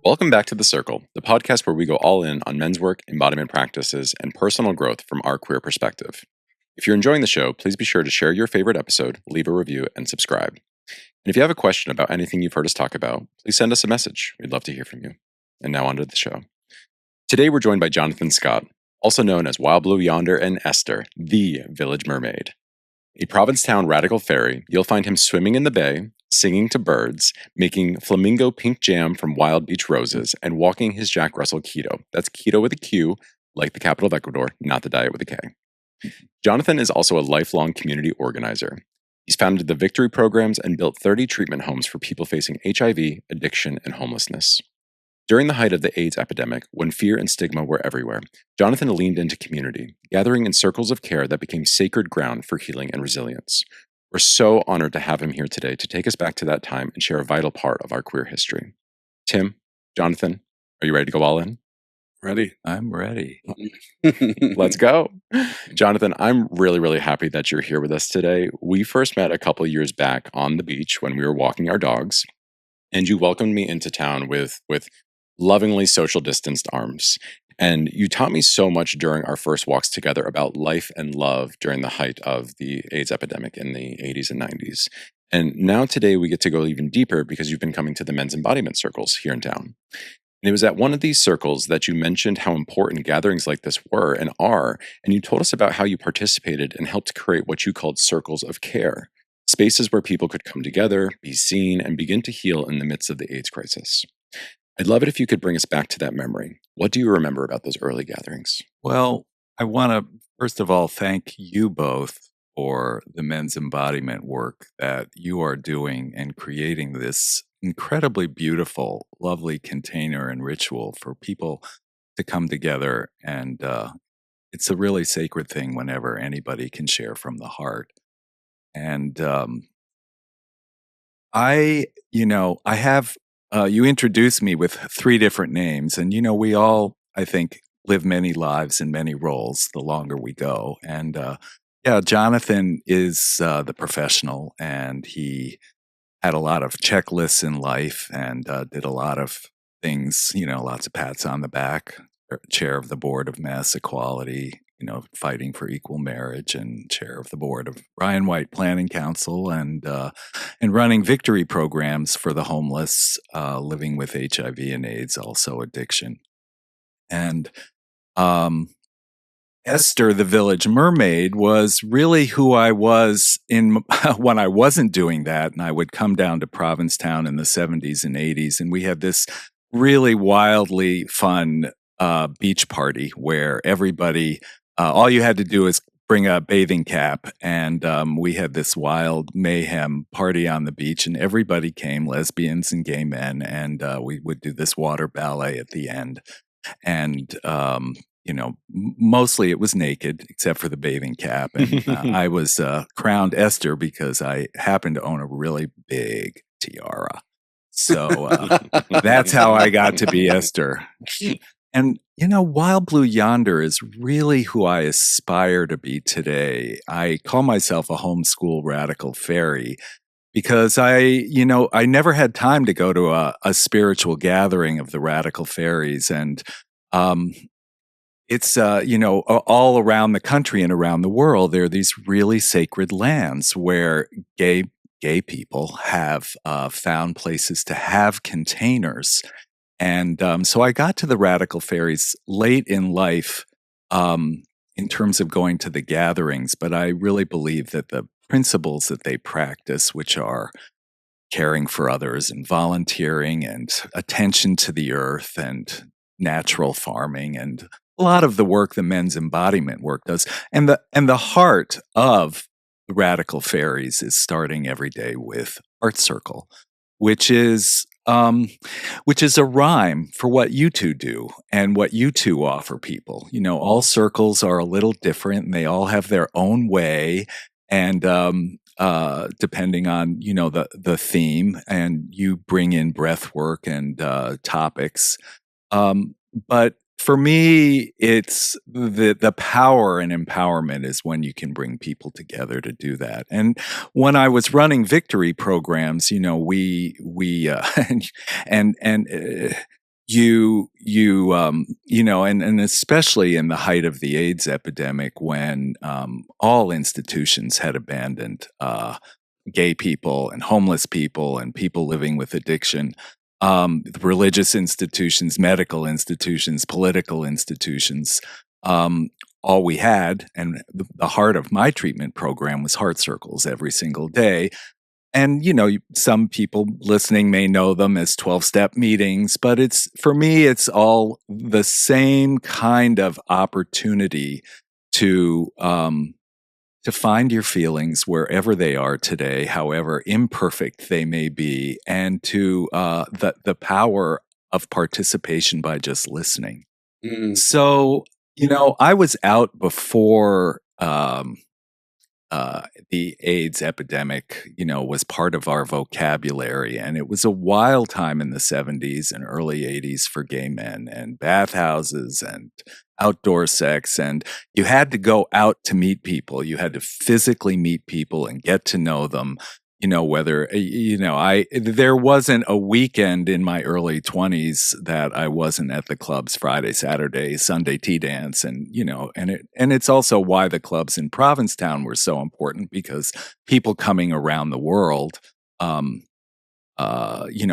Welcome back to The Circle, the podcast where we go all in on men's work, embodiment practices, and personal growth from our queer perspective. If you're enjoying the show, please be sure to share your favorite episode, leave a review, and subscribe. And if you have a question about anything you've heard us talk about, please send us a message. We'd love to hear from you. And now on to the show. Today we're joined by Jonathan Scott, also known as Wild Blue Yonder and Esther, the Village Mermaid. A Provincetown radical fairy, you'll find him swimming in the bay, singing to birds, making flamingo pink jam from wild beach roses, and walking his Jack Russell keto. That's keto with a Q, like the capital of Ecuador, not the diet with a K. Jonathan is also a lifelong community organizer. He's founded the Victory programs and built 30 treatment homes for people facing HIV, addiction, and homelessness. During the height of the AIDS epidemic, when fear and stigma were everywhere, Jonathan leaned into community, gathering in circles of care that became sacred ground for healing and resilience. We're so honored to have him here today to take us back to that time and share a vital part of our queer history. Tim, Jonathan, are you ready to go all in? Ready? I'm ready. Let's go. Jonathan, I'm really happy that you're here with us today. We first met a couple years back on the beach when we were walking our dogs, and you welcomed me into town with lovingly social distanced arms. And you taught me so much during our first walks together about life and love during the height of the AIDS epidemic in the 80s and 90s. And now today we get to go even deeper because you've been coming to the men's embodiment circles here in town. And it was at one of these circles that you mentioned how important gatherings like this were and are, and you told us about how you participated and helped create what you called circles of care, spaces where people could come together, be seen, and begin to heal in the midst of the AIDS crisis. I'd love it if you could bring us back to that memory. What do you remember about those early gatherings? Well, I want to, first of all, thank you both for the men's embodiment work that you are doing and creating this incredibly beautiful, lovely container and ritual for people to come together. And it's a really sacred thing whenever anybody can share from the heart. And I have you introduced me with 3 different names, and we all, I think, live many lives in many roles the longer we go. And Jonathan is the professional, and he had a lot of checklists in life and did a lot of things, lots of pats on the back, chair of the board of mass equality, fighting for equal marriage, and chair of the board of Ryan White Planning Council, and running Victory programs for the homeless, living with HIV and AIDS, also addiction. And Esther, the Village Mermaid, was really who I was in when I wasn't doing that, and I would come down to Provincetown in the 70s and 80s, and we had this really wildly fun beach party where everybody, all you had to do is bring a bathing cap, and we had this wild mayhem party on the beach, and everybody came, lesbians and gay men, and we would do this water ballet at the end. And mostly it was naked except for the bathing cap, and I was crowned Esther because I happened to own a really big tiara. So that's how I got to be Esther. And, Wild Blue Yonder is really who I aspire to be today. I call myself a homeschool radical fairy because I never had time to go to a spiritual gathering of the radical fairies. And it's, all around the country and around the world, there are these really sacred lands where gay people have found places to have containers. And so I got to the radical fairies late in life in terms of going to the gatherings, but I really believe that the principles that they practice, which are caring for others and volunteering and attention to the earth and natural farming and a lot of the work the men's embodiment work does, and the heart of the radical fairies is starting every day with Art Circle, which is a rhyme for what you two do and what you two offer people. All circles are a little different, and they all have their own way, and depending on the theme, and you bring in breath work and topics, but for me, it's the power and empowerment is when you can bring people together to do that. And when I was running Victory programs, we and especially in the height of the AIDS epidemic, when all institutions had abandoned gay people and homeless people and people living with addiction. Religious institutions, medical institutions, political institutions. All we had, and the heart of my treatment program was heart circles every single day. And, some people listening may know them as 12-step meetings, but for me, it's all the same kind of opportunity to, to find your feelings wherever they are today, however imperfect they may be, and to the power of participation by just listening. So, I was out before the AIDS epidemic, was part of our vocabulary. And it was a wild time in the 70s and early 80s for gay men, and bathhouses and outdoor sex. And you had to go out to meet people. You had to physically meet people and get to know them. There wasn't a weekend in my early 20s that I wasn't at the clubs Friday, Saturday, Sunday tea dance. And, and it's also why the clubs in Provincetown were so important, because people coming around the world,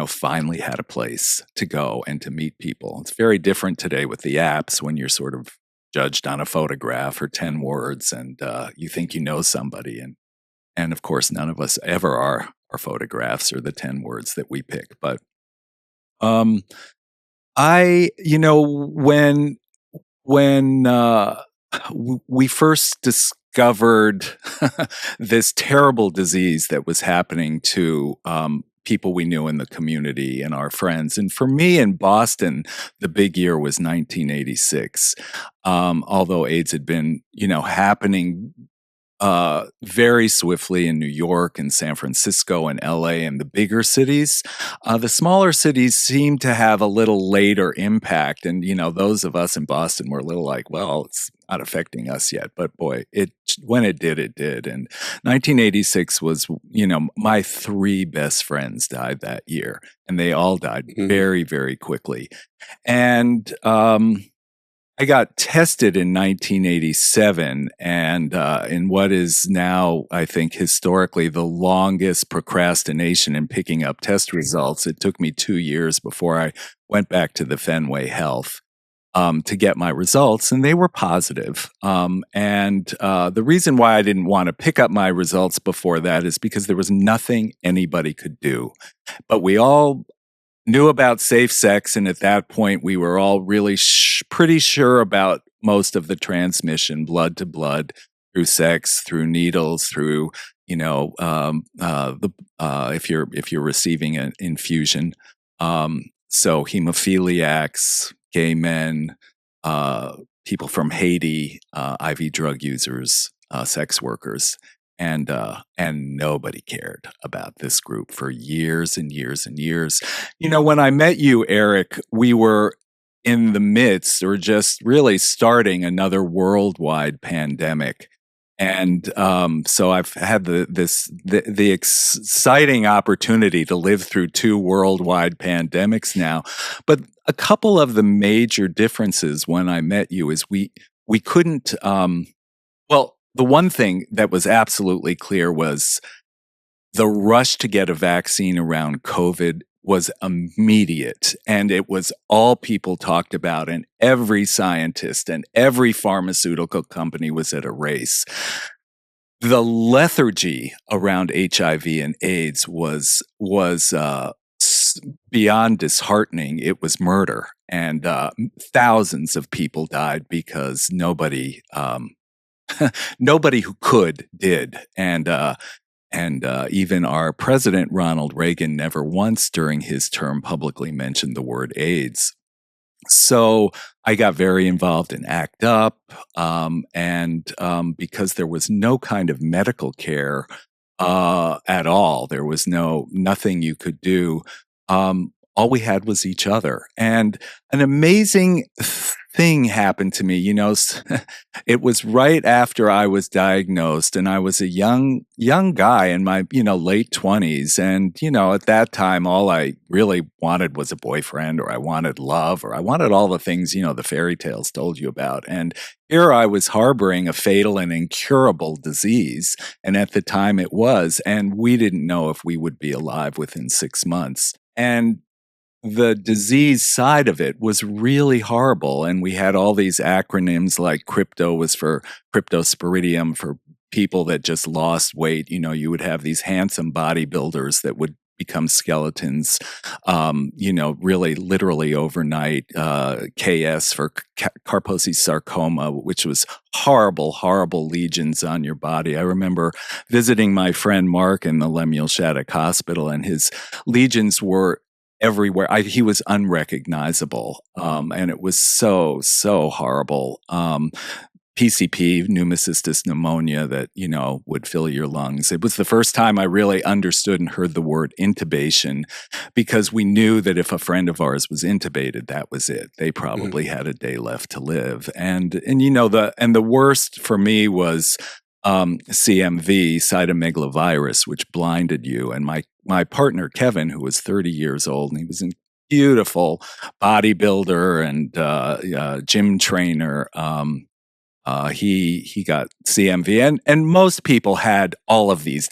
finally had a place to go and to meet people. It's very different today with the apps, when you're sort of judged on a photograph or 10 words, and you think you know somebody. And of course, none of us ever are our photographs or the 10 words that we pick. But when we first discovered this terrible disease that was happening to people we knew in the community and our friends. And for me in Boston, the big year was 1986. Although AIDS had been, happening very swiftly in New York and San Francisco and LA and the bigger cities. The smaller cities seem to have a little later impact. And, those of us in Boston were a little like, well, it's not affecting us yet. But boy, when it did, it did. And 1986 was, my 3 best friends died that year, and they all died very, very quickly. And, I got tested in 1987, and in what is now, I think, historically the longest procrastination in picking up test results. It took me 2 years before I went back to the Fenway Health to get my results, and they were positive. And the reason why I didn't want to pick up my results before that is because there was nothing anybody could do. But we all knew about safe sex, and at that point we were all really pretty sure about most of the transmission, blood to blood, through sex, through needles, through if you're receiving an infusion. So hemophiliacs, gay men, people from Haiti, IV drug users, sex workers. And nobody cared about this group for years and years and years. When I met you, Eric, we were in the midst, or just really starting, another worldwide pandemic. And so I've had the exciting opportunity to live through 2 worldwide pandemics now. But a couple of the major differences when I met you is we couldn't. The one thing that was absolutely clear was the rush to get a vaccine around COVID was immediate, and it was all people talked about, and every scientist and every pharmaceutical company was at a race. The lethargy around HIV and AIDS was beyond disheartening. It was murder, and thousands of people died because nobody who could did. And even our president, Ronald Reagan, never once during his term publicly mentioned the word AIDS. So I got very involved in ACT UP, and because there was no kind of medical care at all, there was nothing you could do. all we had was each other. And an amazing thing happened to me. It was right after I was diagnosed, and I was a young guy in my, late 20s. And, at that time, all I really wanted was a boyfriend, or I wanted love, or I wanted all the things, the fairy tales told you about. And here I was harboring a fatal and incurable disease. And at the time it was, and we didn't know if we would be alive within 6 months. And the disease side of it was really horrible. And we had all these acronyms, like crypto was for cryptosporidium, for people that just lost weight. You would have these handsome bodybuilders that would become skeletons, really literally overnight. KS for Kaposi sarcoma, which was horrible, horrible lesions on your body. I remember visiting my friend Mark in the Lemuel Shattuck Hospital, and his lesions were everywhere. He was unrecognizable. And it was so, so horrible. PCP, pneumocystis pneumonia, that, would fill your lungs. It was the first time I really understood and heard the word intubation, because we knew that if a friend of ours was intubated, that was it. They probably had a day left to live. And the worst for me was CMV, cytomegalovirus, which blinded you. And my partner, Kevin, who was 30 years old, and he was a beautiful bodybuilder and gym trainer, he got CMV, and most people had all of these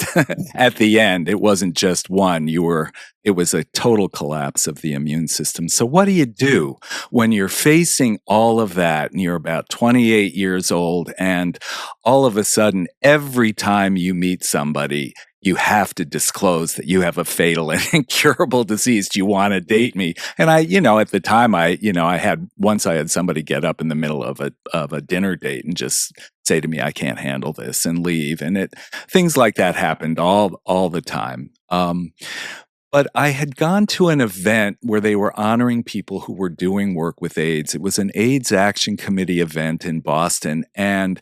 at the end. It wasn't just one. It was a total collapse of the immune system. So what do you do when you're facing all of that and you're about 28 years old, and all of a sudden, every time you meet somebody, you have to disclose that you have a fatal and incurable disease. Do you want to date me? And I, at the time, I had somebody get up in the middle of a dinner date and just say to me, "I can't handle this," and leave. And things like that happened all the time. But I had gone to an event where they were honoring people who were doing work with AIDS. It was an AIDS Action Committee event in Boston, and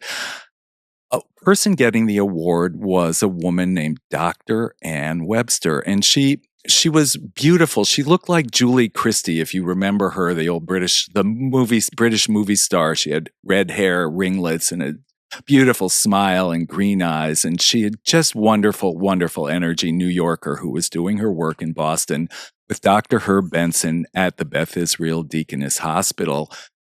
a person getting the award was a woman named Dr. Ann Webster, and she was beautiful. She looked like Julie Christie, if you remember her, the British movie star. She had red hair, ringlets, and a beautiful smile and green eyes, and she had just wonderful, wonderful energy. New Yorker who was doing her work in Boston with Dr. Herb Benson at the Beth Israel Deaconess Hospital.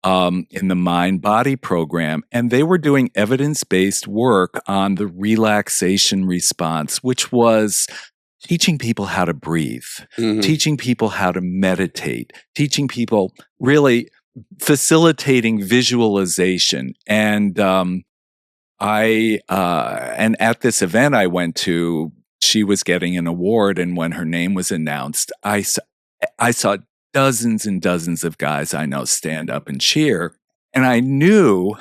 In the Mind Body program, and they were doing evidence-based work on the relaxation response, which was teaching people how to breathe, teaching people how to meditate, teaching people, really facilitating visualization. And and at this event I went to, she was getting an award, and when her name was announced, I saw dozens and dozens of guys I know stand up and cheer. And I knew,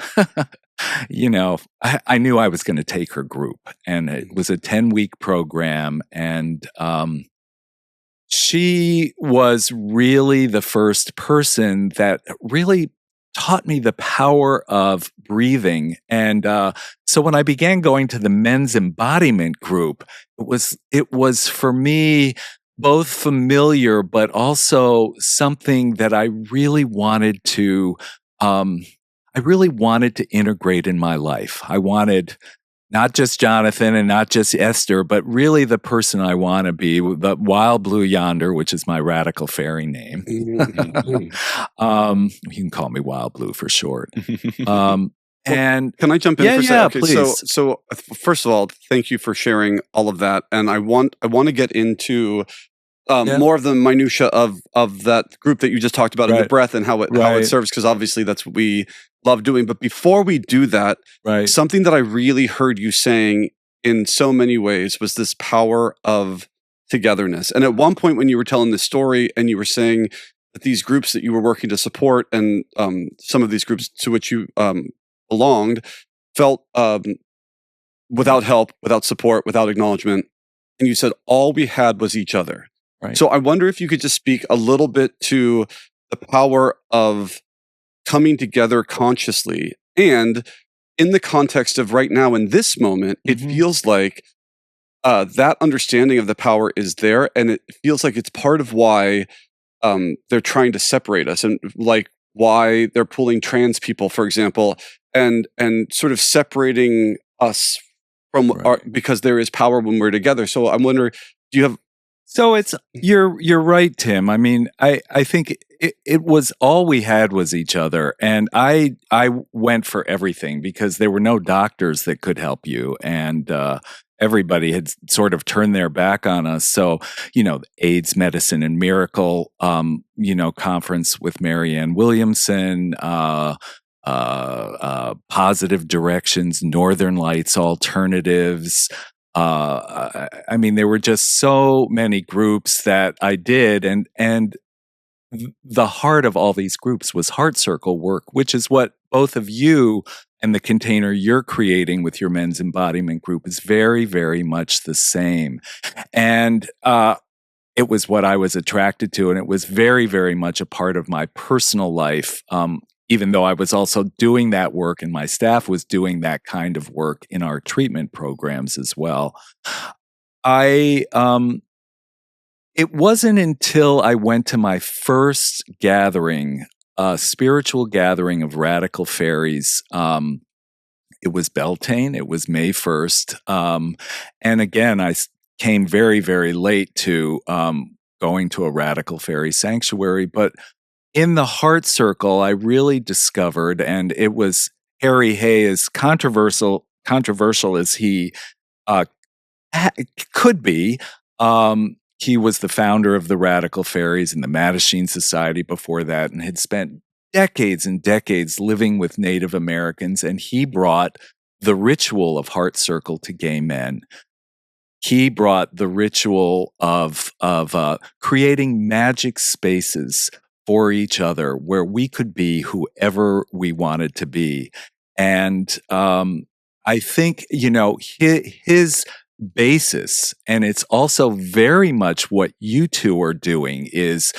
I knew I was going to take her group. And it was a 10-week program. And she was really the first person that really taught me the power of breathing. And so when I began going to the men's embodiment group, it was for me both familiar, but also something that I really wanted to integrate in my life. I wanted not just Jonathan and not just Esther, but really the person I want to be, the Wild Blue Yonder, which is my radical fairy name. You can call me Wild Blue for short. And can I jump in for a second? Yeah, okay, please. So first of all, thank you for sharing all of that, and I want to get into more of the minutia of that group that you just talked about in the breath and how it serves, because obviously that's what we love doing. But before we do that, something that I really heard you saying in so many ways was this power of togetherness. And at one point when you were telling this story and you were saying that these groups that you were working to support, and some of these groups to which you belonged, felt without help, without support, without acknowledgement. And you said all we had was each other. So I wonder if you could just speak a little bit to the power of coming together consciously. And in the context of right now, in this moment, it feels like that understanding of the power is there. And it feels like it's part of why they're trying to separate us, and like why they're pulling trans people, for example, and sort of separating us from because there is power when we're together. So I'm wondering, do you have? So you're right, Tim. I mean, I think it was all we had was each other, and I went for everything because there were no doctors that could help you, and everybody had sort of turned their back on us. So the AIDS Medicine and Miracle, conference with Marianne Williamson. Positive Directions, Northern Lights Alternatives. I mean, there were just so many groups that I did, and the heart of all these groups was heart circle work, which is what both of you and the container you're creating with your men's embodiment group is very, very much the same. And it was what I was attracted to, and it was very, very much a part of my personal life. Even though I was also doing that work and my staff was doing that kind of work in our treatment programs as well. It wasn't until I went to my first gathering, a spiritual gathering of radical fairies. It was Beltane. It was May 1st. And again, I came very, very late to going to a radical fairy sanctuary, but in the heart circle, I really discovered, and it was Harry Hay, as controversial as he could be. He was the founder of the Radical Fairies and the Mattachine Society before that, and had spent decades and decades living with Native Americans, and he brought the ritual of heart circle to gay men. He brought the ritual of creating magic spaces for each other where we could be whoever we wanted to be. And I think, his basis, and it's also very much what you two are doing, is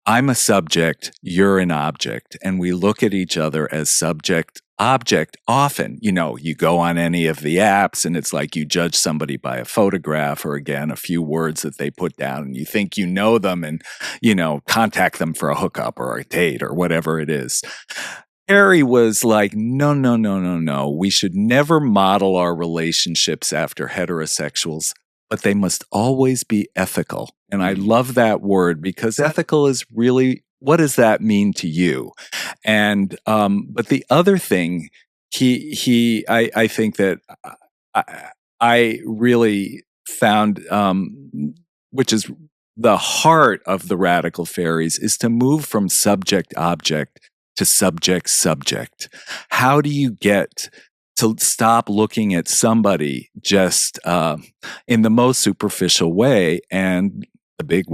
I'm a subject, you're an object, and we look at each other as subject object. Often, you go on any of the apps and it's like you judge somebody by a photograph or, again, a few words that they put down, and you think you know them and, contact them for a hookup or a date or whatever it is. Harry was like, no. We should never model our relationships after heterosexuals, but they must always be ethical. And I love that word because ethical is really, what does that mean to you? And but the other thing, I think that I really found, which is the heart of the Radical Fairies, is to move from subject object to subject. How do you get to stop looking at somebody just in the most superficial way? And the big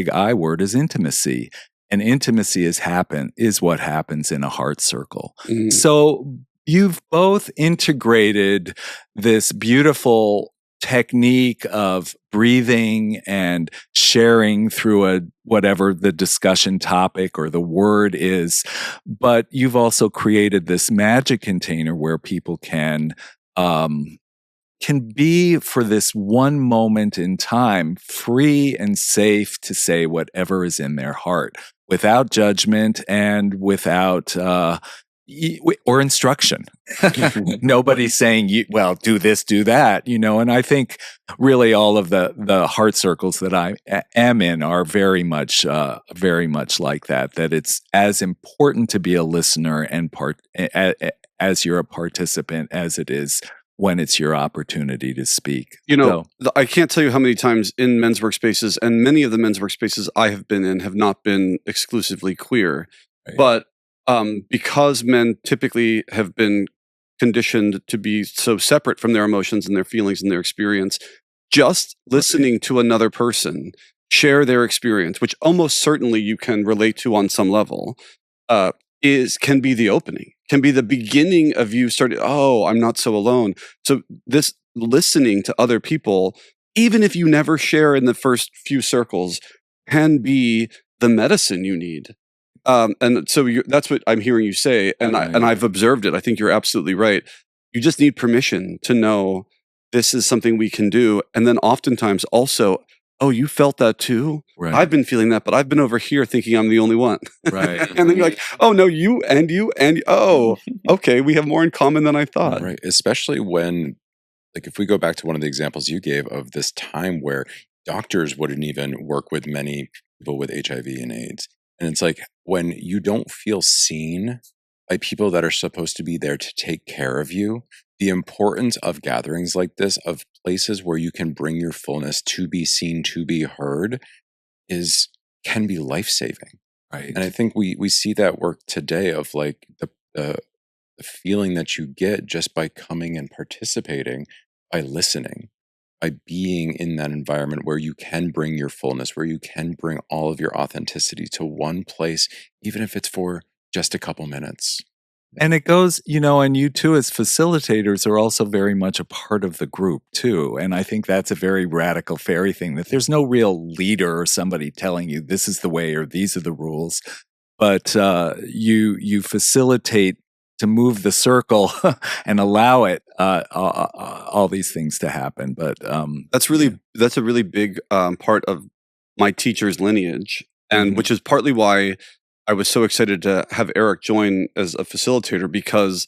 I word is intimacy. And intimacy is what happens in a heart circle. Mm. So you've both integrated this beautiful technique of breathing and sharing through whatever the discussion topic or the word is, but you've also created this magic container where people can be, for this one moment in time, free and safe to say whatever is in their heart without judgment and without or instruction. Nobody's saying, well, do this, do that, and I think really all of the heart circles that I am in are very much like that it's as important to be a listener and as you're a participant as it is when it's your opportunity to speak. I can't tell you how many times in men's workspaces, and many of the men's workspaces I have been in have not been exclusively queer, right. But because men typically have been conditioned to be so separate from their emotions and their feelings and their experience, just listening to another person share their experience, which almost certainly you can relate to on some level, can be the opening, can be the beginning of you starting, oh, I'm not so alone. So this listening to other people, even if you never share in the first few circles, can be the medicine you need. And so that's what I'm hearing you say, and I've observed it. I think you're absolutely right. You just need permission to know this is something we can do, and then oftentimes also oh, you felt that too? Right. I've been feeling that, but I've been over here thinking I'm the only one. Right. And then you're like, oh, no, you, oh, okay, we have more in common than I thought. Right. Especially when, like, if we go back to one of the examples you gave of this time where doctors wouldn't even work with many people with HIV and AIDS. And it's like, when you don't feel seen by people that are supposed to be there to take care of you, the importance of gatherings like this, of places where you can bring your fullness to be seen, to be heard, can be life-saving. Right. And I think we see that work today of like the feeling that you get just by coming and participating, by listening, by being in that environment where you can bring your fullness, where you can bring all of your authenticity to one place, even if it's for just a couple minutes. And it goes, and you too as facilitators are also very much a part of the group too. And I think that's a very radical fairy thing, that there's no real leader or somebody telling you this is the way or these are the rules, but you facilitate to move the circle and allow it, all these things to happen. But that's a really big part of my teacher's lineage, and which is partly why I was so excited to have Eric join as a facilitator, because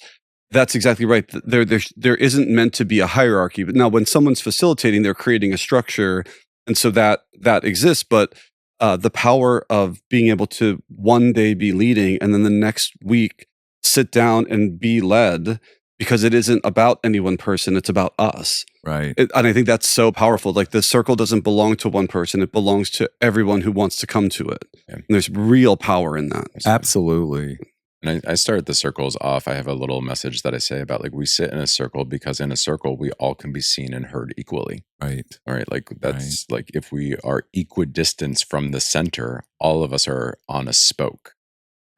that's exactly right. There isn't meant to be a hierarchy, but now when someone's facilitating, they're creating a structure, and so that exists. But the power of being able to one day be leading, and then the next week sit down and be led, because it isn't about any one person, it's about us. Right. And I think that's so powerful. Like, the circle doesn't belong to one person, it belongs to everyone who wants to come to it. Yeah. And there's real power in that. Absolutely. And I start the circles off. I have a little message that I say about, like, we sit in a circle because in a circle we all can be seen and heard equally. Right. All right. Like, that's like, if we are equidistant from the center, all of us are on a spoke.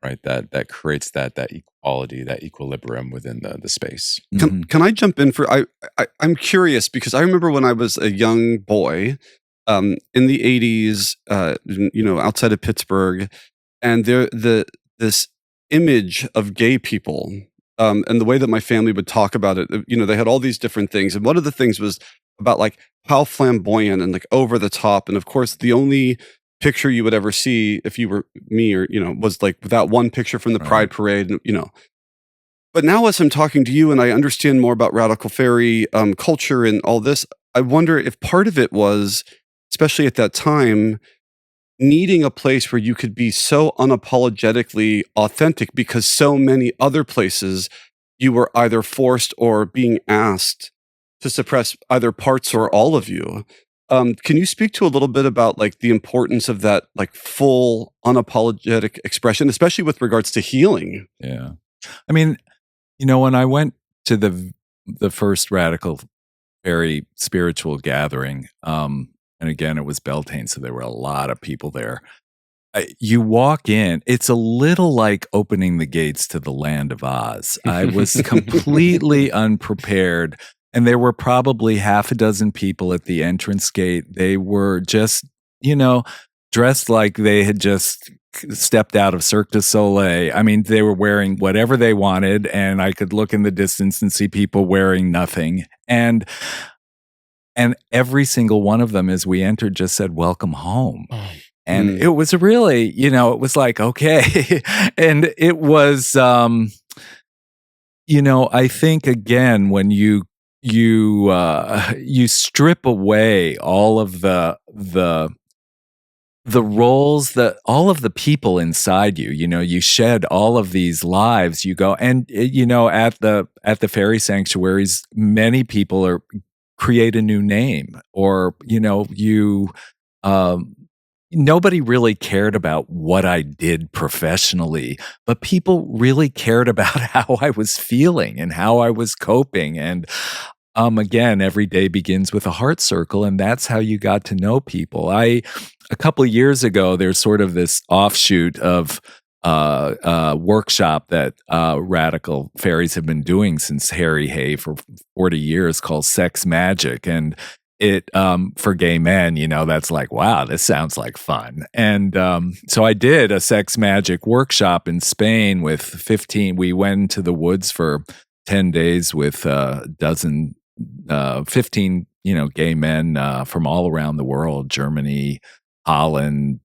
Right, that creates that equality, that equilibrium within the space. Can I jump in for? I'm curious, because I remember when I was a young boy, in the 80s, outside of Pittsburgh, and this image of gay people, and the way that my family would talk about it, they had all these different things, and one of the things was about like how flamboyant and like over the top, and of course the only picture you would ever see if you were me, or was like that one picture from the Pride Parade, But now, as I'm talking to you and I understand more about radical fairy culture and all this, I wonder if part of it was, especially at that time, needing a place where you could be so unapologetically authentic, because so many other places you were either forced or being asked to suppress either parts or all of you. Can you speak to a little bit about like the importance of that, like full unapologetic expression, especially with regards to healing? Yeah. I mean, when I went to the first radical fairy spiritual gathering, and again, it was Beltane, so there were a lot of people there. You walk in, it's a little like opening the gates to the land of Oz. I was completely unprepared. And there were probably half a dozen people at the entrance gate. They were just, dressed like they had just stepped out of Cirque du Soleil. I mean, they were wearing whatever they wanted, and I could look in the distance and see people wearing nothing. And every single one of them, as we entered, just said, "Welcome home." And it was really, it was like, okay. And it was, I think, again, when you strip away all of the roles, that all of the people inside you, you shed all of these lives, you go, and at the fairy sanctuaries, many people create a new name, or nobody really cared about what I did professionally, but people really cared about how I was feeling and how I was coping. And again, every day begins with a heart circle, and that's how you got to know people. A couple of years ago, there's sort of this offshoot of workshop that radical fairies have been doing since Harry Hay for 40 years, called Sex Magic. And it, for gay men, that's like, wow, this sounds like fun. And so I did a Sex Magic workshop in Spain with 15. We went to the woods for 10 days with 15 gay men from all around the world, Germany, Holland,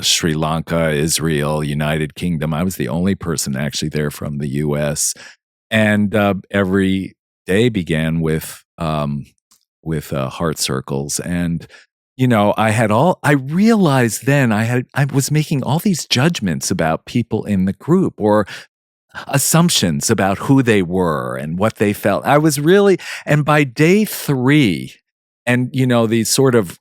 Sri Lanka, Israel, United Kingdom. I was the only person actually there from the US. And every day began with heart circles. And I realized then I was making all these judgments about people in the group, or assumptions about who they were and what they felt. And by day 3, and these sort of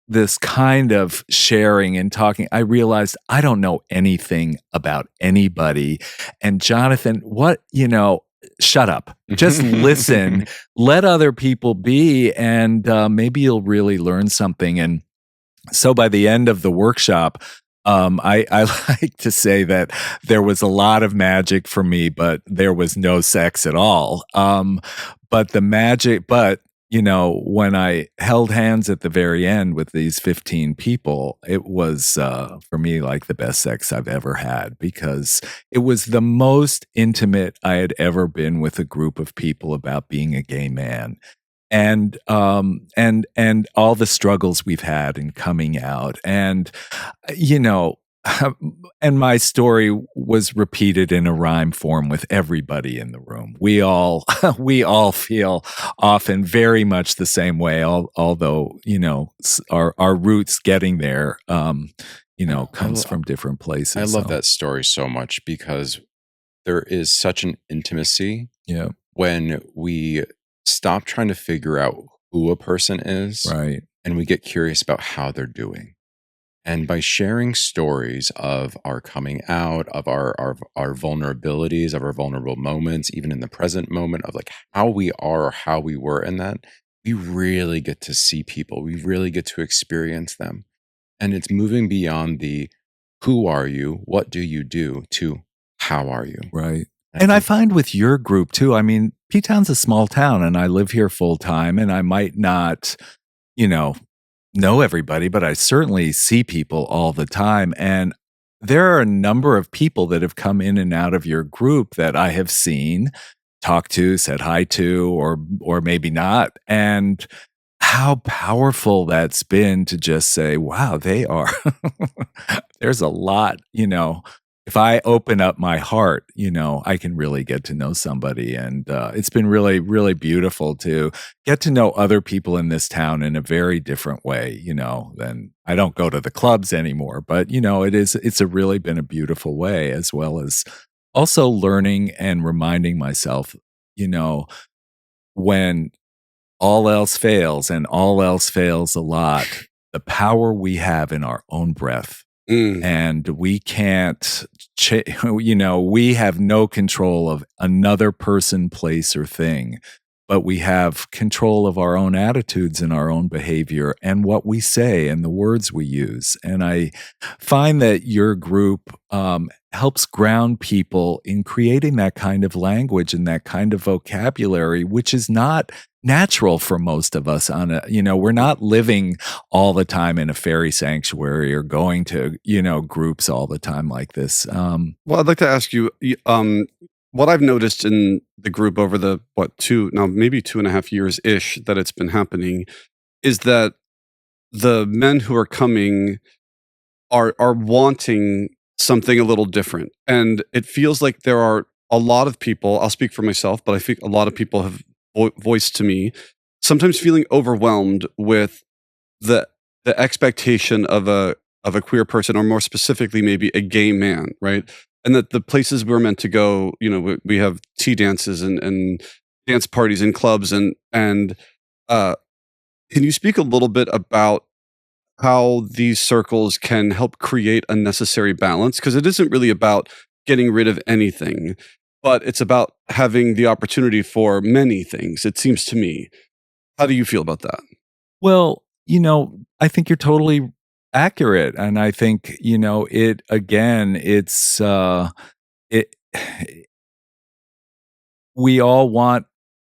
this kind of sharing and talking, I realized I don't know anything about anybody. And Jonathan, shut up. Just listen, let other people be, and maybe you'll really learn something. And so by the end of the workshop, I like to say that there was a lot of magic for me, but there was no sex at all. But when I held hands at the very end with these 15 people, it was, for me, like the best sex I've ever had, because it was the most intimate I had ever been with a group of people about being a gay man. And all the struggles we've had in coming out, and and my story was repeated in a rhyme form with everybody in the room. We all feel often very much the same way, although our roots getting there comes from different places. I love that story so much, because there is such an intimacy when we stop trying to figure out who a person is, right, and we get curious about how they're doing. And by sharing stories of our coming out, of our vulnerabilities, of our vulnerable moments, even in the present moment, of like how we are or how we were in that, we really get to see people. We really get to experience them. And it's moving beyond the who are you, what do you do, to how are you. Right. And I find with your group too, I mean, P-Town's a small town and I live here full time, and I might not, know everybody, but I certainly see people all the time. And there are a number of people that have come in and out of your group that I have seen, talked to, said hi to, or maybe not. And how powerful that's been to just say, wow, they are, there's a lot, if I open up my heart, I can really get to know somebody. And it's been really, really beautiful to get to know other people in this town in a very different way, than I don't go to the clubs anymore. But, it's really been a beautiful way, as well as also learning and reminding myself, when all else fails, and all else fails a lot, the power we have in our own breath. And we can't, we have no control of another person, place, or thing, but we have control of our own attitudes and our own behavior and what we say and the words we use. And I find that your group helps ground people in creating that kind of language and that kind of vocabulary, which is not natural for most of us. We're not living all the time in a fairy sanctuary or going to, groups all the time like this. Well, I'd like to ask you, what I've noticed in the group over the, maybe 2.5 years ish that it's been happening, is that the men who are coming are wanting something a little different. And it feels like there are a lot of people, I'll speak for myself, but I think a lot of people have voiced to me, sometimes feeling overwhelmed with the expectation of a queer person, or more specifically, maybe a gay man, right? And that the places we're meant to go, we have tea dances and dance parties and clubs, and can you speak a little bit about how these circles can help create a necessary balance? Because it isn't really about getting rid of anything, but it's about having the opportunity for many things, it seems to me. How do you feel about that? Well, I think you're totally accurate. And I think, we all want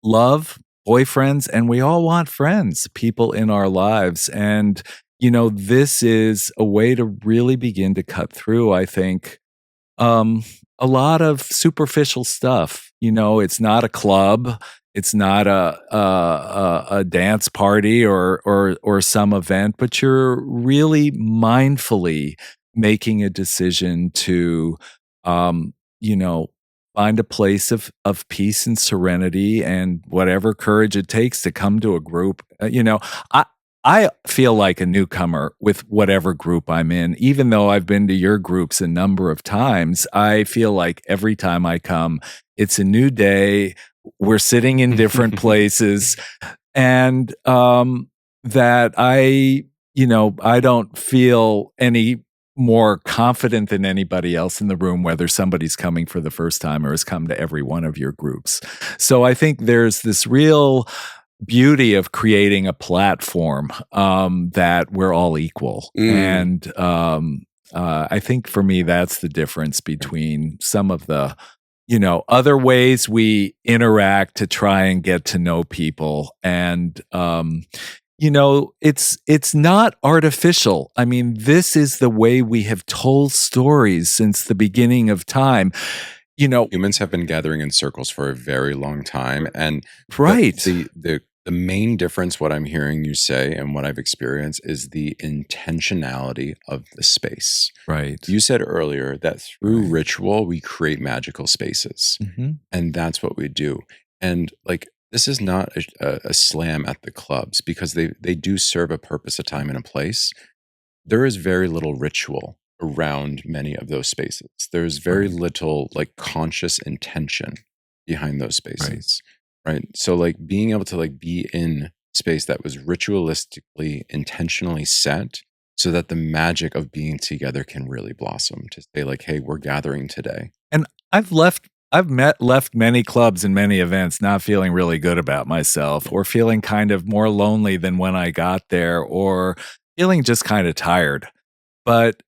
love, boyfriends, and we all want friends, people in our lives. And, this is a way to really begin to cut through, I think, a lot of superficial stuff it's not a club. It's not a dance party or some event, but you're really mindfully making a decision to, find a place of peace and serenity and whatever courage it takes to come to a group. I feel like a newcomer with whatever group I'm in, even though I've been to your groups a number of times. I feel like every time I come, it's a new day. We're sitting in different places, and that I don't feel any more confident than anybody else in the room, whether somebody's coming for the first time or has come to every one of your groups. So I think there's this real beauty of creating a platform that we're all equal. And I think for me, that's the difference between some of the other ways we interact to try and get to know people. And it's not artificial. I mean, this is the way we have told stories since the beginning of time. Humans have been gathering in circles for a very long time. And the main difference, what I'm hearing you say and what I've experienced, is the intentionality of the space. Right. You said earlier that through ritual, we create magical spaces. Mm-hmm. And that's what we do. And this is not a slam at the clubs, because they do serve a purpose, a time, and a place. There is very little ritual around many of those spaces. There's very little conscious intention behind those spaces. Right. So being able to be in space that was ritualistically, intentionally set so that the magic of being together can really blossom, to say hey, we're gathering today. And I've left many clubs and many events not feeling really good about myself, or feeling kind of more lonely than when I got there, or feeling just kind of tired. But,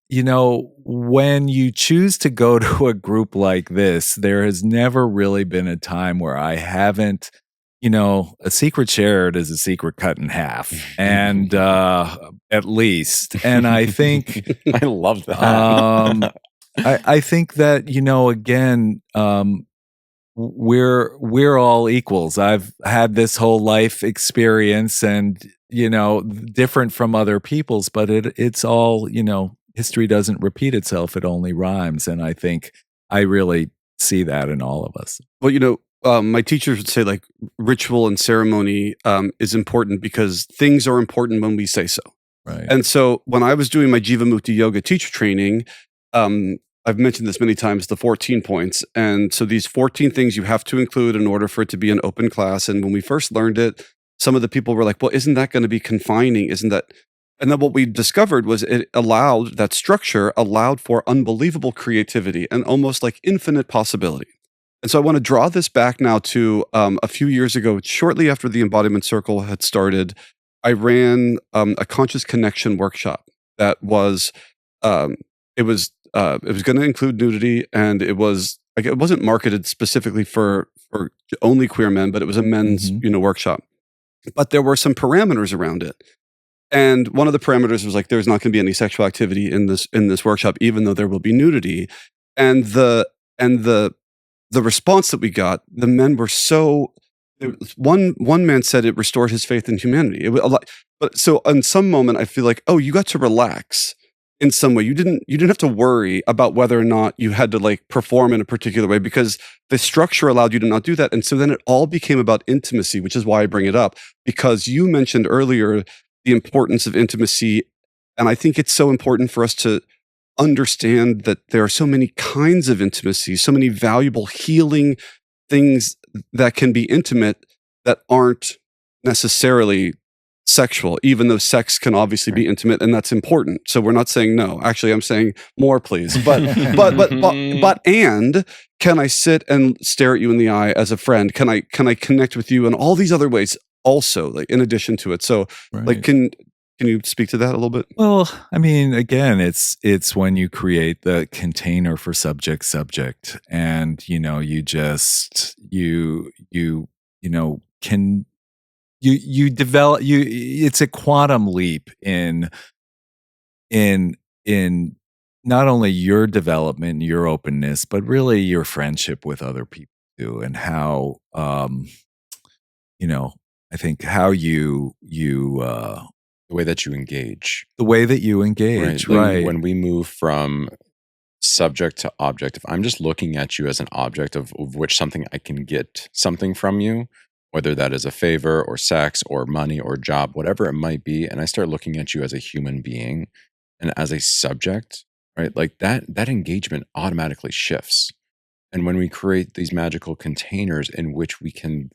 when you choose to go to a group like this, there has never really been a time where I haven't, a secret shared is a secret cut in half, and at least. And I think I love that. I think that, again, we're all equals. I've had this whole life experience, and different from other people's, but it's all, history doesn't repeat itself, it only rhymes. And I think I really see that in all of us. Well, my teachers would say ritual and ceremony is important because things are important when we say so. Right. And so when I was doing my Jivamukti yoga teacher training, I've mentioned this many times, the 14 points. And so these 14 things you have to include in order for it to be an open class. And when we first learned it, some of the people were like, well, isn't that going to be confining? Isn't that? And then what we discovered was that structure allowed for unbelievable creativity and almost infinite possibility. And so I want to draw this back now to a few years ago, shortly after the Embodiment Circle had started. I ran a conscious connection workshop that was, it was going to include nudity, and it wasn't marketed specifically for only queer men, but it was a men's workshop. But there were some parameters around it. And one of the parameters was there's not going to be any sexual activity in this workshop, even though there will be nudity. And the response that we got, the men were so. One man said it restored his faith in humanity. But so in some moment, I feel you got to relax in some way. You didn't have to worry about whether or not you had to perform in a particular way, because the structure allowed you to not do that. And so then it all became about intimacy, which is why I bring it up, because you mentioned earlier the importance of intimacy. And I think it's so important for us to understand that there are so many kinds of intimacy, so many valuable healing things that can be intimate that aren't necessarily sexual, even though sex can obviously be intimate, and that's important. So we're not saying no. Actually, I'm saying more, please. But and can I sit and stare at you in the eye as a friend? Can I connect with you in all these other ways also, in addition to it? So can you speak to that a little bit? Well, I mean, again, it's when you create the container for subject, and you develop, it's a quantum leap in not only your development, your openness, but really your friendship with other people to, and how I think how you the way that you engage. The way that you engage, right. When we move from subject to object, if I'm just looking at you as an object of which something I can get something from you, whether that is a favor or sex or money or job, whatever it might be, and I start looking at you as a human being and as a subject, right? Like that engagement automatically shifts. And when we create these magical containers in which we can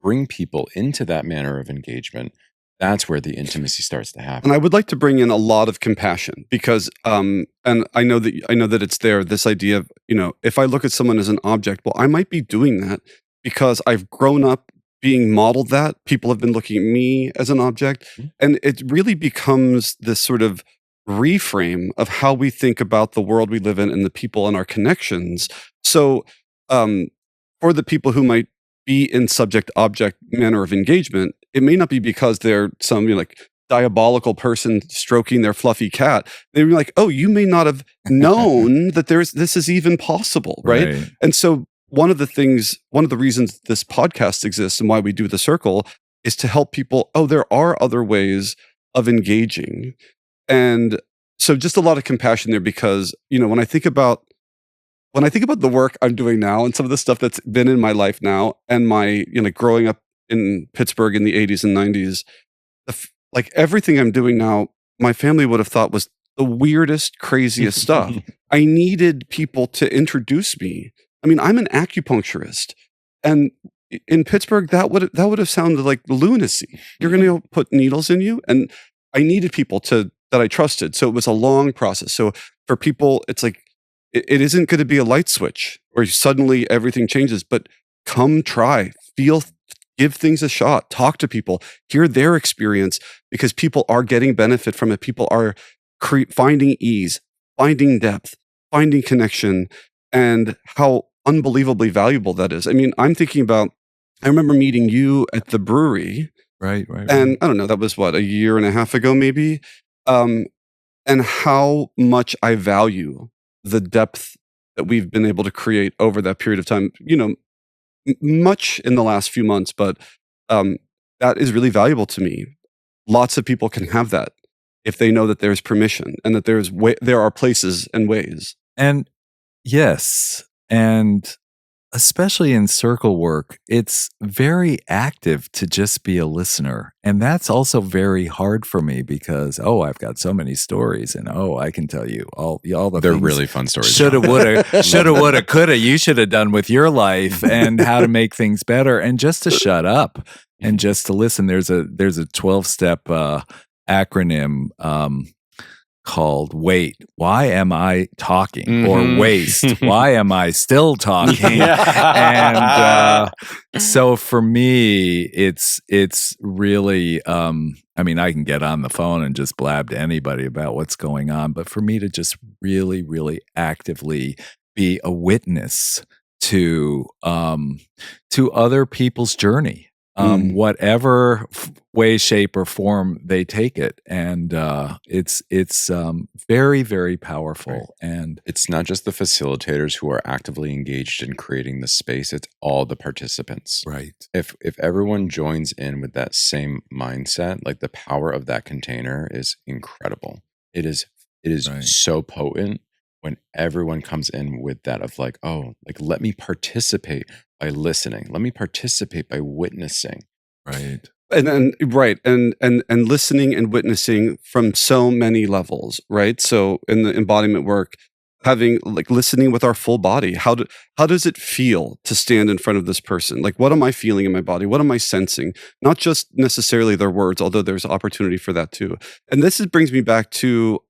bring people into that manner of engagement, that's where the intimacy starts to happen. And I would like to bring in a lot of compassion because, and I know that it's there, this idea of, if I look at someone as an object, well, I might be doing that because I've grown up being modeled that. People have been looking at me as an object. Mm-hmm. And it really becomes this sort of reframe of how we think about the world we live in and the people and our connections. So for the people who might be in subject-object manner of engagement, it may not be because they're some diabolical person stroking their fluffy cat. They're like, oh, you may not have known that this is even possible, right? And so one of the reasons this podcast exists and why we do the circle is to help people, there are other ways of engaging. And so just a lot of compassion there because, when I think about the work I'm doing now and some of the stuff that's been in my life now and my, growing up in Pittsburgh in the 80s and 90s, everything I'm doing now, my family would have thought was the weirdest, craziest stuff. I needed people to introduce me. I mean, I'm an acupuncturist, and in Pittsburgh, that would have sounded like lunacy. You're going to put needles in you, and I needed people that I trusted. So it was a long process. So for people, it's like it isn't going to be a light switch where suddenly everything changes. But come try, give things a shot, talk to people, hear their experience, because people are getting benefit from it. People are finding ease, finding depth, finding connection, and how unbelievably valuable that is. I mean, I'm thinking about, I remember meeting you at the brewery. Right. And I don't know, that was a year and a half ago, maybe. And how much I value the depth that we've been able to create over that period of time, much in the last few months, but that is really valuable to me. Lots of people can have that if they know that there's permission and that there are places and ways. And yes, and especially in circle work, it's very active to just be a listener. And that's also very hard for me because, I've got so many stories and, I can tell you all the They're things really fun stories. Shoulda, woulda, coulda, you should have done with your life and how to make things better. And just to shut up and just to listen. There's a 12-step acronym called WAIT. Why am I talking? Mm-hmm. Or WASTE. Why am I still talking? And so for me, it's really, I can get on the phone and just blab to anybody about what's going on. But for me to just really, really actively be a witness to other people's journey, whatever way, shape, or form they take it, and it's very, very powerful. Right. And it's not just the facilitators who are actively engaged in creating the space; it's all the participants. Right. If everyone joins in with that same mindset, like the power of that container is incredible. It is right. So potent when everyone comes in with that of let me participate by listening. Let me participate by witnessing. Right. And listening and witnessing from so many levels, right? So in the embodiment work, having listening with our full body. How does it feel to stand in front of this person? What am I feeling in my body? What am I sensing? Not just necessarily their words, although there's opportunity for that too. And this brings me back to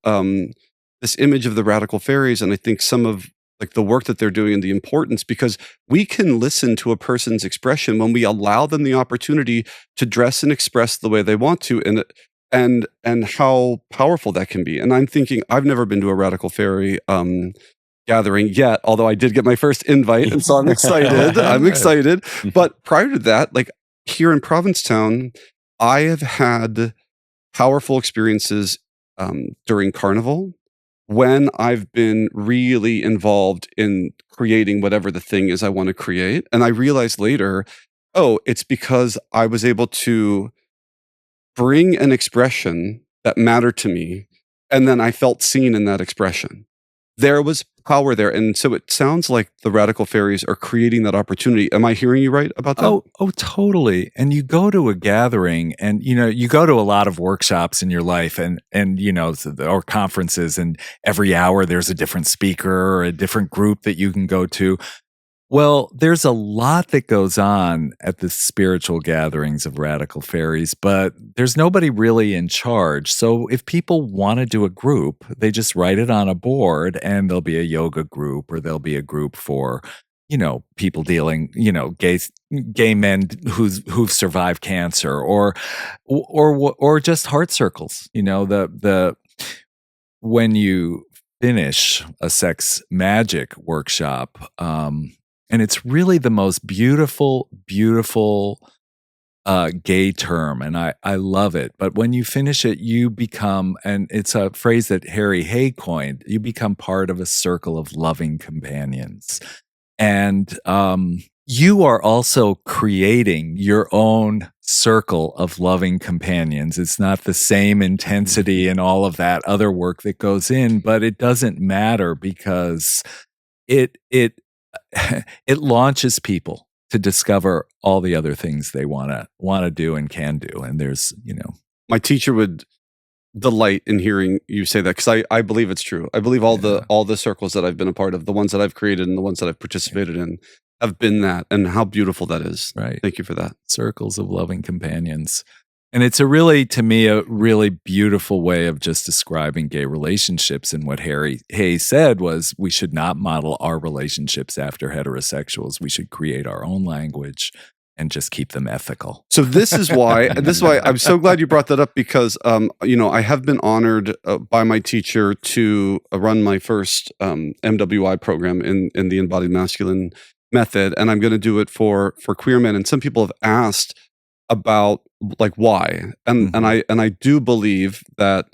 this image of the radical fairies, and I think some of the work that they're doing and the importance, because we can listen to a person's expression when we allow them the opportunity to dress and express the way they want to, and how powerful that can be. And I'm thinking, I've never been to a radical fairy gathering yet, although I did get my first invite, and so I'm excited. I'm excited. But prior to that, here in Provincetown, I have had powerful experiences during Carnival when I've been really involved in creating whatever the thing is I want to create. And I realized later, oh, it's because I was able to bring an expression that mattered to me, and then I felt seen in that expression. There was power there. And so it sounds like the Radical Fairies are creating that opportunity. Am I hearing you right about that? Oh, totally. And you go to a gathering and, you go to a lot of workshops in your life and, or conferences, and every hour there's a different speaker or a different group that you can go to. Well, there's a lot that goes on at the spiritual gatherings of Radical Fairies, but there's nobody really in charge. So if people want to do a group, they just write it on a board, and there'll be a yoga group, or there'll be a group for, people dealing, gay men who've survived cancer, or just heart circles. When you finish a sex magic workshop, and it's really the most beautiful, beautiful gay term, and I love it. But when you finish it, you become, and it's a phrase that Harry Hay coined, you become part of a circle of loving companions. And you are also creating your own circle of loving companions. It's not the same intensity and all of that other work that goes in, but it doesn't matter, because it launches people to discover all the other things they want to do and can do. And there's, my teacher would delight in hearing you say that, because I believe it's true. I believe all the circles that I've been a part of, the ones that I've created and the ones that I've participated in, have been that, and how beautiful that is. Right. Thank you for that. Circles of loving companions. And it's to me, a really beautiful way of just describing gay relationships. And what Harry Hay said was, we should not model our relationships after heterosexuals. We should create our own language and just keep them ethical. So this is why I'm so glad you brought that up, because I have been honored by my teacher to run my first MWI program in the Embodied Masculine method, and I'm going to do it for queer men. And some people have asked about why, and I do believe that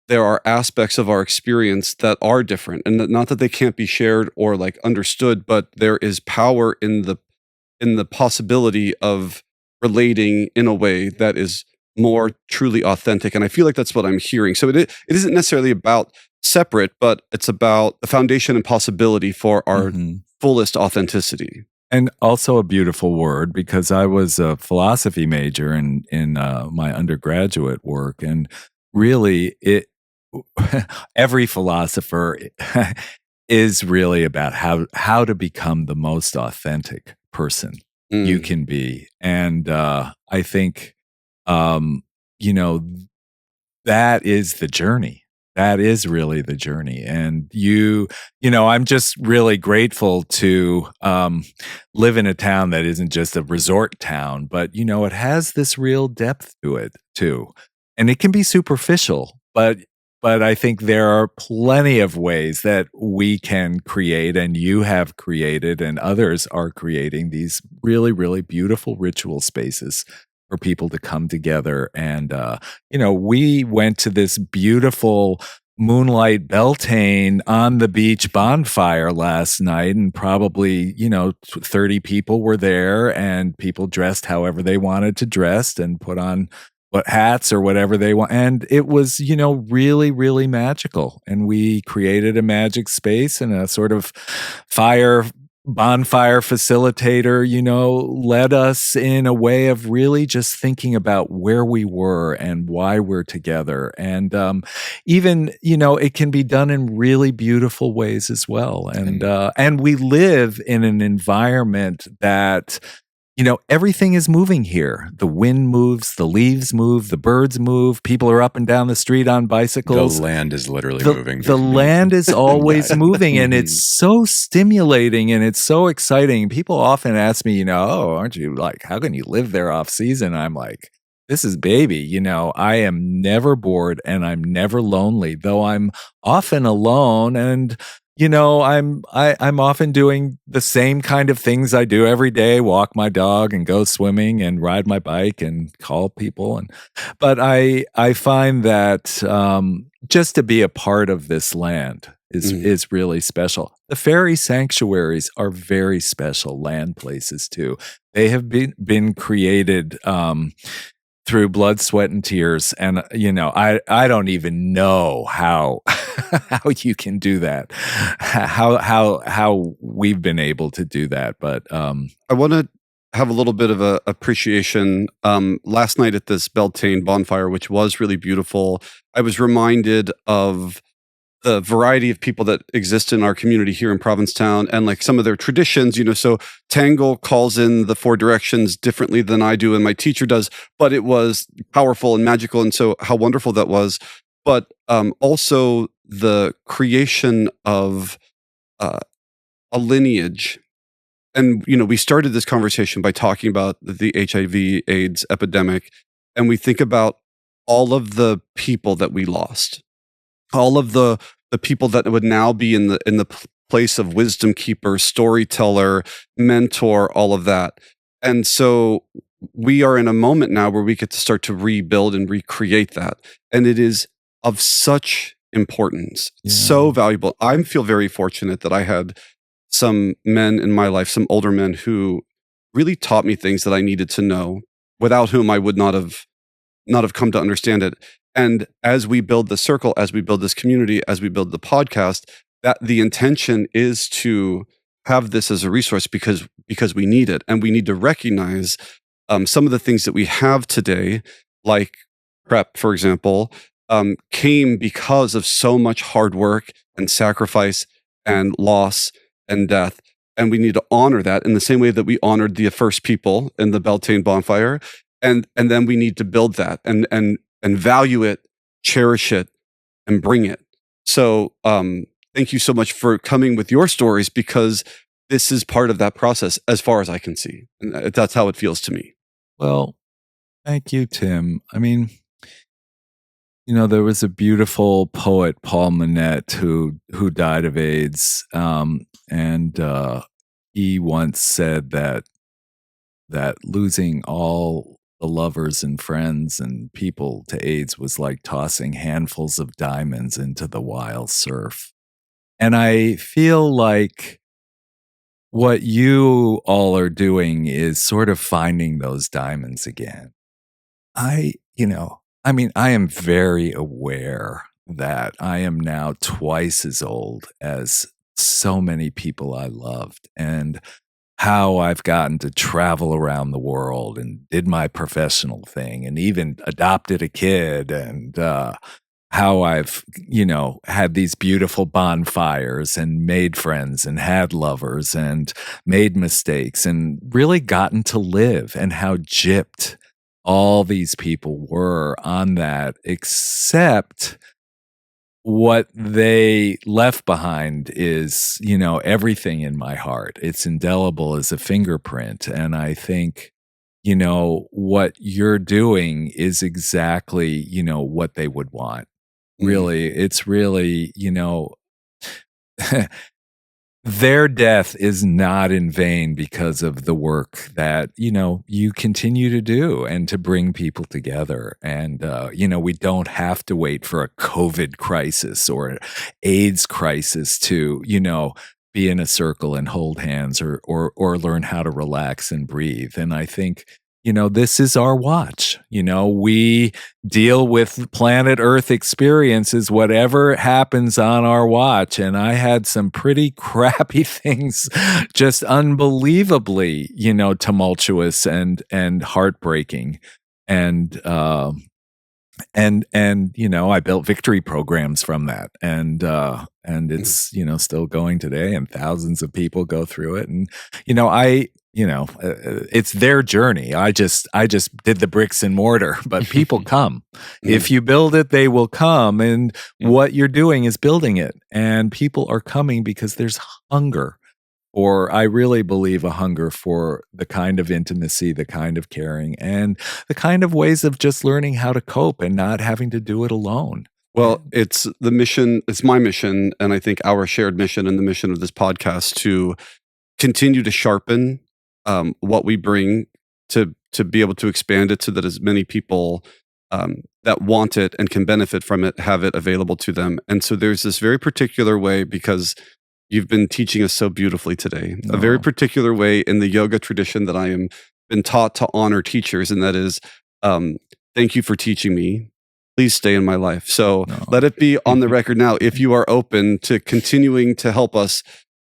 there are aspects of our experience that are different, and not that they can't be shared or understood, but there is power in the possibility of relating in a way that is more truly authentic. And I feel like that's what I'm hearing. So it isn't necessarily about separate, but it's about the foundation and possibility for our fullest authenticity. And also a beautiful word, because I was a philosophy major in my undergraduate work, and really every philosopher is really about how to become the most authentic person you can be. And I think that is the journey. That is really the journey. And I'm just really grateful to live in a town that isn't just a resort town, but, it has this real depth to it too. And it can be superficial, but I think there are plenty of ways that we can create, and you have created, and others are creating, these really, really beautiful ritual spaces for people to come together. And, we went to this beautiful moonlight Beltane on the beach bonfire last night, and probably, 30 people were there, and people dressed however they wanted to dress and put on hats or whatever they want. And it was, really, really magical. And we created a magic space, and a sort of bonfire facilitator, led us in a way of really just thinking about where we were and why we're together. And even, it can be done in really beautiful ways as well. And we live in an environment that, everything is moving here. The wind moves, the leaves move, the birds move. People are up and down the street on bicycles. The land is literally moving. The land is always moving, and it's so stimulating, and it's so exciting. People often ask me, aren't you how can you live there off season? I'm like, this is baby. I am never bored, and I'm never lonely, though I'm often alone. And I'm often doing the same kind of things I do every day, walk my dog and go swimming and ride my bike and call people. But I find that just to be a part of this land is really special. The fairy sanctuaries are very special land places too. They have been created through blood, sweat, and tears. And, I don't even know how how you can do that, how we've been able to do that. But I want to have a little bit of a appreciation. Last night at this Beltane bonfire, which was really beautiful, I was reminded of the variety of people that exist in our community here in Provincetown and like some of their traditions, so Tangle calls in the 4 directions differently than I do and my teacher does, but it was powerful and magical. And so how wonderful that was. But also the creation of a lineage. And, we started this conversation by talking about the HIV/AIDS epidemic. And we think about all of the people that we lost, all of the people that would now be in the place of wisdom keeper, storyteller, mentor, all of that. And so we are in a moment now where we get to start to rebuild and recreate that. And it is of such importance, so valuable. I feel very fortunate that I had some men in my life, some older men who really taught me things that I needed to know, without whom I would not have come to understand it. And as we build the circle, as we build this community, as we build the podcast, that the intention is to have this as a resource because we need it. And we need to recognize some of the things that we have today, like PrEP, for example, came because of so much hard work and sacrifice and loss and death. And we need to honor that in the same way that we honored the first people in the Beltane bonfire. And then we need to build that and value it, cherish it, and bring it. So thank you so much for coming with your stories, because this is part of that process as far as I can see. And that's how it feels to me. Well, thank you, Tim. I mean, there was a beautiful poet, Paul Manette, who died of AIDS. And he once said that losing all the lovers and friends and people to AIDS was like tossing handfuls of diamonds into the wild surf. And I feel like what you all are doing is sort of finding those diamonds again. I am very aware that I am now twice as old as so many people I loved, and how I've gotten to travel around the world and did my professional thing and even adopted a kid, and how I've, had these beautiful bonfires and made friends and had lovers and made mistakes and really gotten to live, and how gypped all these people were on that, except what they left behind is, everything in my heart. It's indelible as a fingerprint. And I think, what you're doing is exactly, what they would want. Really, it's really, their death is not in vain because of the work that, you continue to do and to bring people together. And, we don't have to wait for a COVID crisis or an AIDS crisis to, be in a circle and hold hands or learn how to relax and breathe. And I think, this is our watch. We deal with planet Earth experiences, whatever happens on our watch. And I had some pretty crappy things, just unbelievably, tumultuous and heartbreaking. And I built victory programs from that. And it's, still going today, and thousands of people go through it. And, it's their journey. I just did the bricks and mortar, but people come. If you build it, they will come. And what you're doing is building it. And people are coming because there's hunger, or I really believe a hunger for the kind of intimacy, the kind of caring, and the kind of ways of just learning how to cope and not having to do it alone. Well, it's the mission, it's my mission, and I think our shared mission and the mission of this podcast to continue to sharpen what we bring to be able to expand it so that as many people that want it and can benefit from it have it available to them. And so there's this very particular way, because you've been teaching us so beautifully today, a very particular way in the yoga tradition that I am been taught to honor teachers, and that is, thank you for teaching me. Please stay in my life. So let it be on the record now, if you are open to continuing to help us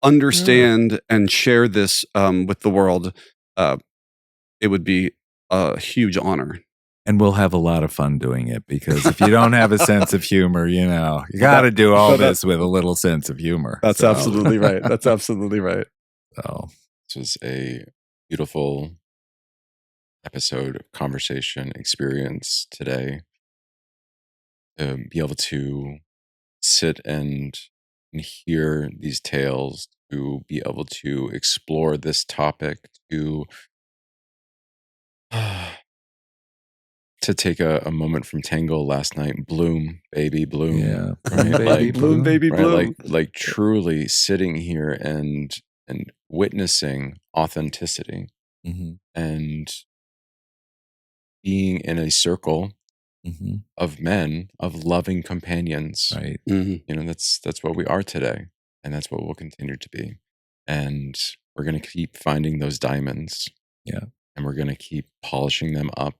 understand and share this with the world, it would be a huge honor. And we'll have a lot of fun doing it, because if you don't have a sense of humor, you got to do all this with a little sense of humor. That's absolutely right. That's absolutely right. So this was a beautiful episode, conversation, experience today. To be able to sit and hear these tales, to be able to explore this topic, to take a moment from Tango last night, bloom, baby, bloom. Yeah, right? Baby bloom, baby right? bloom. Like truly sitting here and witnessing authenticity and being in a circle of men, of loving companions. Right. That's what we are today, and that's what we'll continue to be. And we're going to keep finding those diamonds. Yeah. And we're going to keep polishing them up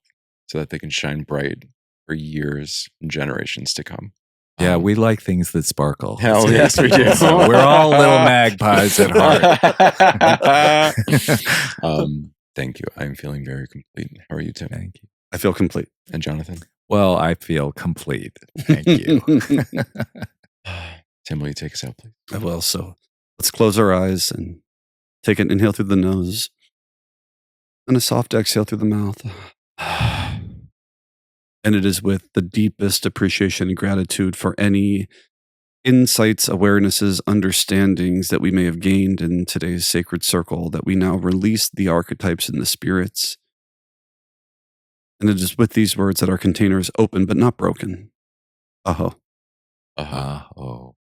so that they can shine bright for years and generations to come. Yeah, we like things that sparkle. Hell yes, we do. We're all little magpies at heart. Thank you. I'm feeling very complete. How are you, Tim? Thank you. I feel complete. And Jonathan? Well, I feel complete. Thank you. Tim, will you take us out, please? I will. So let's close our eyes and take an inhale through the nose and a soft exhale through the mouth. And it is with the deepest appreciation and gratitude for any insights, awarenesses, understandings that we may have gained in today's sacred circle that we now release the archetypes and the spirits. And it is with these words that our container is open but not broken. Aho. Aho.